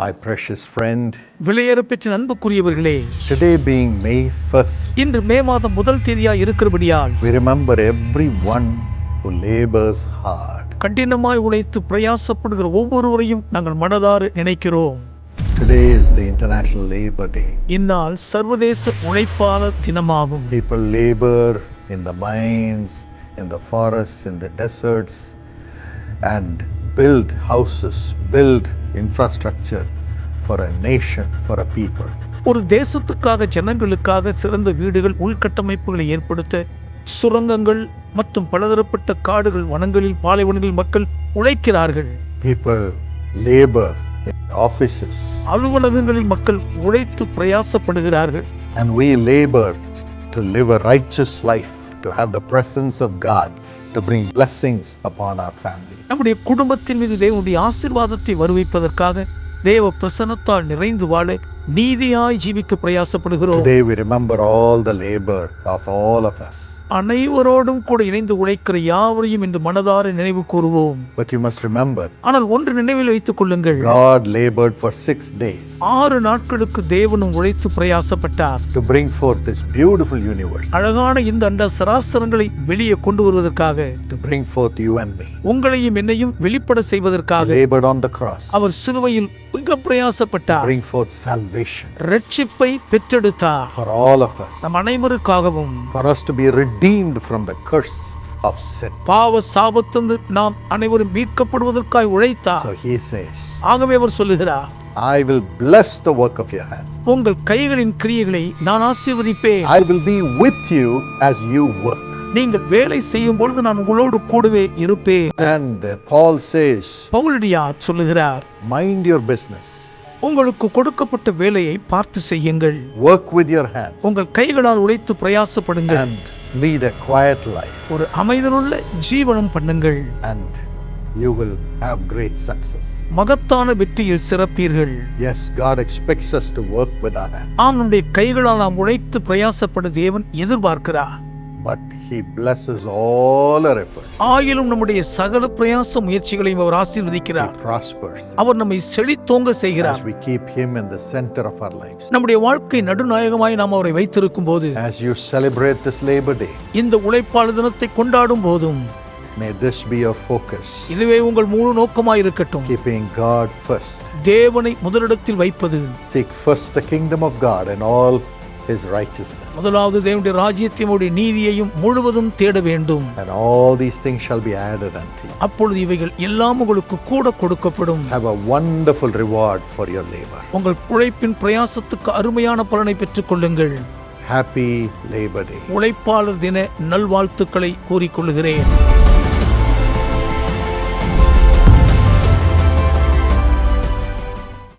My precious friend, விலையேறப்பெற்ற அன்புக்குரியவர்களே, today being May 1st, இன்று மே மாதம் 1 தேதியா இருக்கிறபடியால் we remember everyone who labors hard. கடினமாய் உழைத்து பிரயாசப்படுகிற ஒவ்வொருவரையும் நாங்கள் மனதார நினைக்கிறோம். Today is the International Labor Day. இந்நாள் சர்வதேச உழைப்பாளர் தினமாகும். People labor in the mines, in the forests, in the deserts, and build houses, build infrastructure for a nation, for a people. ஒரு தேசத்துக்காக, ஜனங்களுக்காக சிறந்த வீடுகள், உள்கட்டமைப்புகளை ஏற்படுத்த சுரங்கங்கள் மற்றும் பலதரப்பட்ட காடுகள், வனங்களில், பாலைவனங்களில் மக்கள் உழைக்கிறார்கள். People labor in offices. அலுவலகங்களில் மக்கள் உழைத்து பிரயாசப்படுகிறார்கள். And we labor to live a righteous life, to have the presence of God, to bring blessings upon our family. நம்முடைய குடும்பத்தின் மீது தேவனுடைய ஆசீர்வாதத்தை வருவிப்பதற்காக, தேவ பிரசன்னத்தால் நிறைந்து வாழ, நீதியாய் ஜீவிக்க பிரயாசப்படுகிறோம். Today we remember all the labor of all of us. அனைவரோடும் கூட இணைந்து உழைக்கிற யாவரையும் இன்று மனதார நினைவு கூறுவோம். But you must remember, ஆனால் ஒன்று நினைவில் வைத்துக் கொள்ளுங்கள், God labored for 6 days 6 நாட்களுக்கு தேவனும் உழைத்து பிரயாசப்பட்டார். to bring forth this beautiful universe, அழகான இந்த அண்ட சராசரங்களை வெளியே கொண்டு வருவதற்காக, to bring forth you and me. உங்களையும் என்னையும் வெளிப்பட செய்வதற்காக Labored on the cross, அவர் சிலுவையில் மிக பிரயாசப்பட்டார். bring forth salvation ரட்சிப்பை பெற்றெடுத்தார். for all of us, நம் அனைவருக்காகவும், for us to be redeemed from the curse of sin. பாவ சாபத்திலிருந்து நாம் அனைவரும் மீட்கப்படுவதற்காய் உழைத்தார். So he says, ஆகவே அவர் சொல்லுகிறார், I will bless the work of your hands. உங்கள் கைகளின் கிரியைகளை நான் ஆசீர்வதிப்பேன். I will be with you as you work. நீங்கள் வேலை செய்யும் பொழுது நான் உங்களோடு கூடவே இருப்பேன். And Paul says, பவுலடியார் சொல்லுகிறார், mind your business. உங்களுக்கு கொடுக்கப்பட்ட வேலையை பார்த்து செய்யுங்கள். Work with your hands உங்கள் கைகளால் உழைத்து பிரயாசப்படுங்கள். and lead a quiet life. ஒரு அமைதலுள்ள ஜீவனம் பண்ணுங்கள். And you will have great success. மகத்தான வெற்றியில் சிறப்பீர்கள். Yes, God expects us to work with our hands. ஆம், நம்முடைய கைகளால் நாம் உழைத்து பிரயாசப்பட தேவன் எதிர்பார்க்கிறார். But He blesses all our efforts. ஆயிலும் நம்முடைய சகல பிரயாச முயற்சிகளையும் அவர் He ஆசீர்வதிக்கிறார். prospers அவர் நம்மை செழித்தோங்க செய்கிறார். as we keep Him in the center of our lives. நம்முடைய வாழ்க்கை நடுநாயகமாய் நாம் அவரை வைத்திருக்கும் போது, As you celebrate this Labor Day, இந்த உழைப்பாளர் தினத்தை கொண்டாடும் போதும், may this be your focus. இதுவே உங்கள் முழு நோக்கமாய் இருக்கட்டும். Keeping God first. தேவனை முதலிடத்தில் வைப்பது. Seek first the kingdom of God and all His righteousness. முதலாவது தேவனுடைய ராஜ்யத்தையும் நீதியையும் முழுவதும் தேட வேண்டும். And all these things shall be added unto you. அப்பொழுது இவைகள் எல்லாம் உங்களுக்கு கூட கொடுக்கப்படும். Have a wonderful reward for your labor. உங்கள் உழைப்பின் பிரயாசத்துக்கு அருமையான பலனை பெற்றுக் கொள்ளுங்கள். Happy Labor Day. உழைப்பாளர் தின நல்வாழ்த்துக்களை கூறிக்கொள்கிறேன்.